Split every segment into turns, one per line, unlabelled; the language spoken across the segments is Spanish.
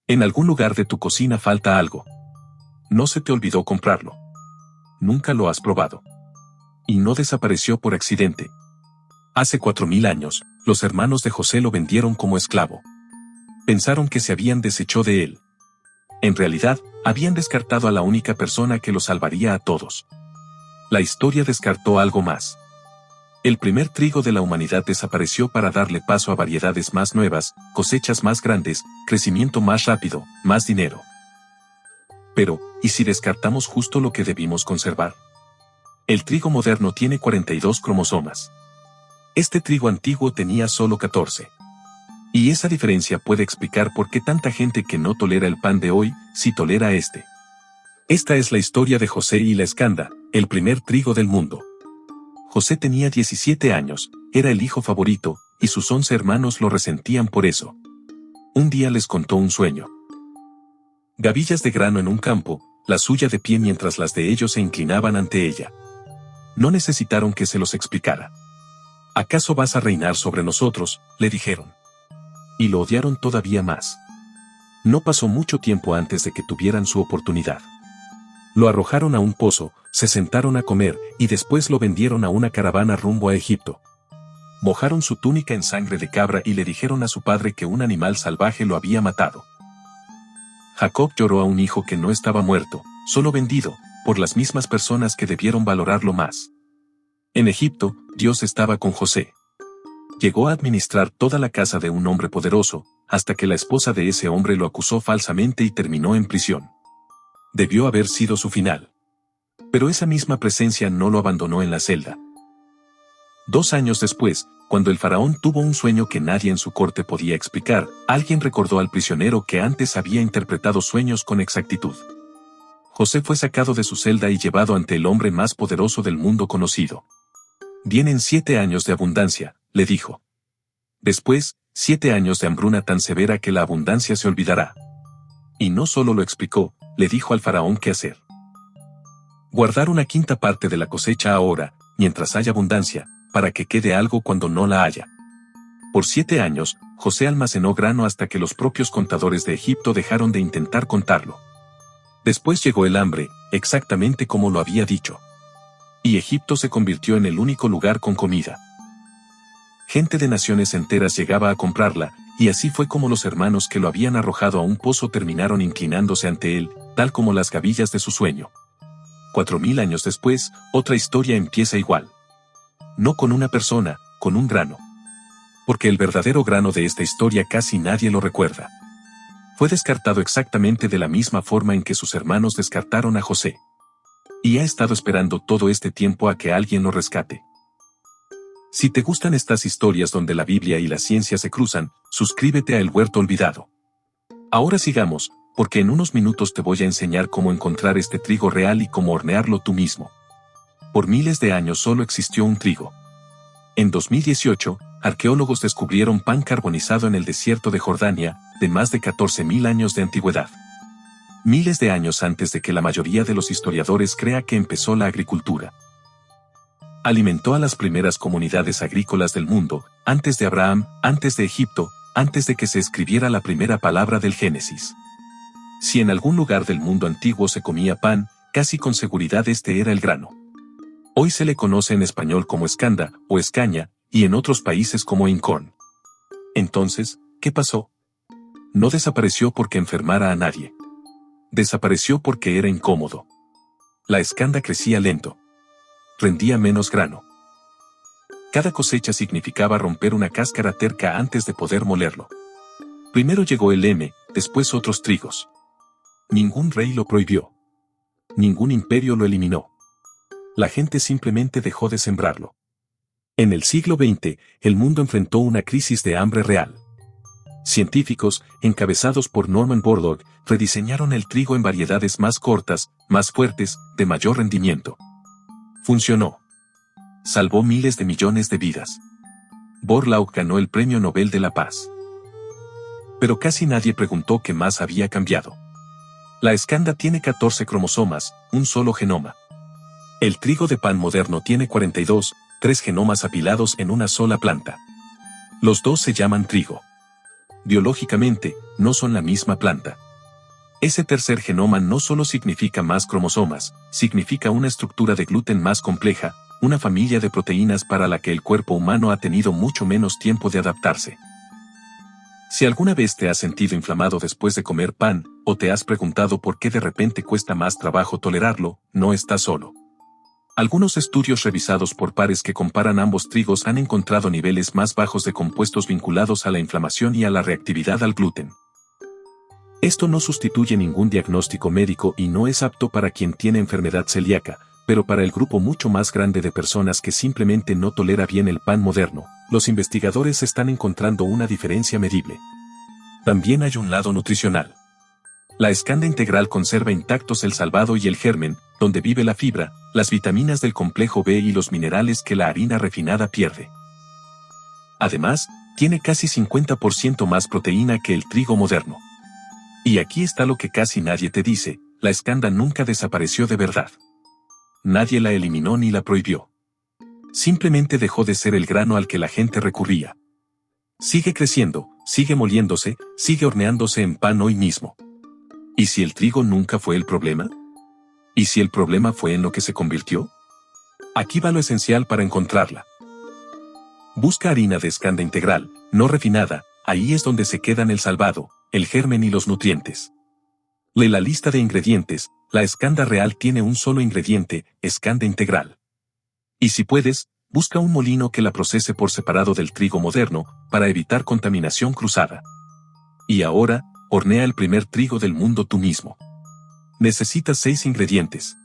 En algún lugar de tu cocina falta algo. No se te olvidó comprarlo. Nunca lo has probado. Y no desapareció por accidente. Hace 4000 años, los hermanos de José lo vendieron como esclavo. Pensaron que se habían deshecho de él. En realidad, habían descartado a la única persona que lo salvaría a todos. La historia descartó algo más. El primer trigo de la humanidad desapareció para darle paso a variedades más nuevas, cosechas más grandes, crecimiento más rápido, más dinero. Pero, ¿y si descartamos justo lo que debimos conservar? El trigo moderno tiene 42 cromosomas. Este trigo antiguo tenía solo 14. Y esa diferencia puede explicar por qué tanta gente que no tolera el pan de hoy, sí tolera este. Esta es la historia de José y la escanda, el primer trigo del mundo. José tenía 17 años, era el hijo favorito, y sus 11 hermanos lo resentían por eso. Un día les contó un sueño. Gavillas de grano en un campo, la suya de pie mientras las de ellos se inclinaban ante ella. No necesitaron que se los explicara. ¿Acaso vas a reinar sobre nosotros?, le dijeron. Y lo odiaron todavía más. No pasó mucho tiempo antes de que tuvieran su oportunidad. Lo arrojaron a un pozo, se sentaron a comer, y después lo vendieron a una caravana rumbo a Egipto. Mojaron su túnica en sangre de cabra y le dijeron a su padre que un animal salvaje lo había matado. Jacob lloró a un hijo que no estaba muerto, solo vendido, por las mismas personas que debieron valorarlo más. En Egipto, Dios estaba con José. Llegó a administrar toda la casa de un hombre poderoso, hasta que la esposa de ese hombre lo acusó falsamente y terminó en prisión. Debió haber sido su final. Pero esa misma presencia no lo abandonó en la celda. 2 años después, cuando el faraón tuvo un sueño que nadie en su corte podía explicar, alguien recordó al prisionero que antes había interpretado sueños con exactitud. José fue sacado de su celda y llevado ante el hombre más poderoso del mundo conocido. Vienen 7 años de abundancia, le dijo. Después, 7 años de hambruna tan severa que la abundancia se olvidará. Y no solo lo explicó, le dijo al faraón qué hacer. Guardar una quinta parte de la cosecha ahora, mientras haya abundancia, para que quede algo cuando no la haya. Por 7 años, José almacenó grano hasta que los propios contadores de Egipto dejaron de intentar contarlo. Después llegó el hambre, exactamente como lo había dicho. Y Egipto se convirtió en el único lugar con comida. Gente de naciones enteras llegaba a comprarla, y así fue como los hermanos que lo habían arrojado a un pozo terminaron inclinándose ante él, tal como las gavillas de su sueño. 4000 años después, otra historia empieza igual. No con una persona, con un grano. Porque el verdadero grano de esta historia casi nadie lo recuerda. Fue descartado exactamente de la misma forma en que sus hermanos descartaron a José. Y ha estado esperando todo este tiempo a que alguien lo rescate. Si te gustan estas historias donde la Biblia y la ciencia se cruzan, suscríbete a El Huerto Olvidado. Ahora sigamos, porque en unos minutos te voy a enseñar cómo encontrar este trigo real y cómo hornearlo tú mismo. Por miles de años solo existió un trigo. En 2018, arqueólogos descubrieron pan carbonizado en el desierto de Jordania, de más de 14.000 años de antigüedad. Miles de años antes de que la mayoría de los historiadores crea que empezó la agricultura. Alimentó a las primeras comunidades agrícolas del mundo, antes de Abraham, antes de Egipto, antes de que se escribiera la primera palabra del Génesis. Si en algún lugar del mundo antiguo se comía pan, casi con seguridad este era el grano. Hoy se le conoce en español como escanda o escaña, y en otros países como einkorn. Entonces, ¿qué pasó? No desapareció porque enfermara a nadie. Desapareció porque era incómodo. La escanda crecía lento. Rendía menos grano. Cada cosecha significaba romper una cáscara terca antes de poder molerlo. Primero llegó el heme, después otros trigos. Ningún rey lo prohibió. Ningún imperio lo eliminó. La gente simplemente dejó de sembrarlo. En el siglo XX, el mundo enfrentó una crisis de hambre real. Científicos, encabezados por Norman Borlaug, rediseñaron el trigo en variedades más cortas, más fuertes, de mayor rendimiento. Funcionó. Salvó miles de millones de vidas. Borlaug ganó el Premio Nobel de la Paz. Pero casi nadie preguntó qué más había cambiado. La escanda tiene 14 cromosomas, un solo genoma. El trigo de pan moderno tiene 42, 3 genomas apilados en una sola planta. Los dos se llaman trigo. biológicamente, no son la misma planta. Ese tercer genoma no solo significa más cromosomas, significa una estructura de gluten más compleja, una familia de proteínas para la que el cuerpo humano ha tenido mucho menos tiempo de adaptarse. Si alguna vez te has sentido inflamado después de comer pan, o te has preguntado por qué de repente cuesta más trabajo tolerarlo, no estás solo. Algunos estudios revisados por pares que comparan ambos trigos han encontrado niveles más bajos de compuestos vinculados a la inflamación y a la reactividad al gluten. Esto no sustituye ningún diagnóstico médico y no es apto para quien tiene enfermedad celíaca, pero para el grupo mucho más grande de personas que simplemente no tolera bien el pan moderno, los investigadores están encontrando una diferencia medible. También hay un lado nutricional. La escanda integral conserva intactos el salvado y el germen, donde vive la fibra, las vitaminas del complejo B y los minerales que la harina refinada pierde. Además, tiene casi 50% más proteína que el trigo moderno. Y aquí está lo que casi nadie te dice, la escanda nunca desapareció de verdad. Nadie la eliminó ni la prohibió. Simplemente dejó de ser el grano al que la gente recurría. Sigue creciendo, sigue moliéndose, sigue horneándose en pan hoy mismo. ¿Y si el trigo nunca fue el problema? ¿Y si el problema fue en lo que se convirtió? Aquí va lo esencial para encontrarla. Busca harina de escanda integral, no refinada, ahí es donde se quedan el salvado, el germen y los nutrientes. Lee la lista de ingredientes, la escanda real tiene un solo ingrediente, escanda integral. Y si puedes, busca un molino que la procese por separado del trigo moderno, para evitar contaminación cruzada. Y ahora, hornea el primer trigo del mundo tú mismo. Necesitas 6 ingredientes.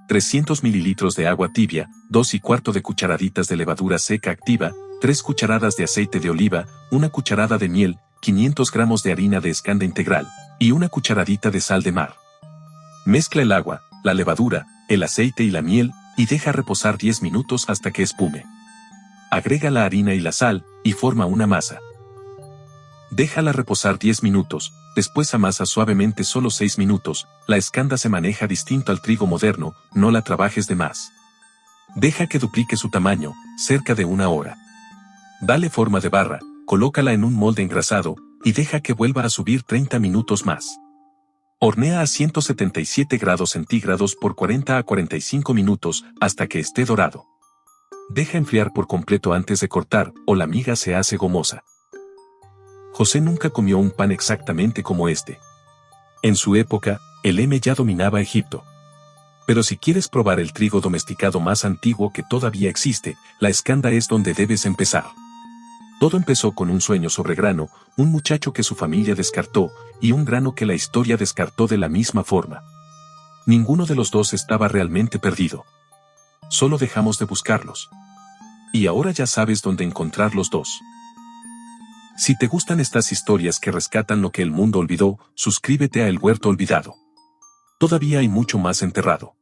300 ml de agua tibia, 2¼ de cucharaditas de levadura seca activa, 3 cucharadas de aceite de oliva, 1 cucharada de miel, 500 gramos de harina de escanda integral, y 1 cucharadita de sal de mar. Mezcla el agua, la levadura, el aceite y la miel, y deja reposar 10 minutos hasta que espume. Agrega la harina y la sal, y forma una masa. Déjala reposar 10 minutos, después amasa suavemente solo 6 minutos, la escanda se maneja distinto al trigo moderno, no la trabajes de más. Deja que duplique su tamaño, cerca de 1 hora. Dale forma de barra, colócala en un molde engrasado, y deja que vuelva a subir 30 minutos más. Hornea a 177 grados centígrados por 40 a 45 minutos, hasta que esté dorado. Deja enfriar por completo antes de cortar, o la miga se hace gomosa. José nunca comió un pan exactamente como este. En su época, el heme ya dominaba Egipto. Pero si quieres probar el trigo domesticado más antiguo que todavía existe, la escanda es donde debes empezar. Todo empezó con un sueño sobre grano, un muchacho que su familia descartó, y un grano que la historia descartó de la misma forma. Ninguno de los dos estaba realmente perdido. Solo dejamos de buscarlos. Y ahora ya sabes dónde encontrar los dos. Si te gustan estas historias que rescatan lo que el mundo olvidó, suscríbete a El Huerto Olvidado. Todavía hay mucho más enterrado.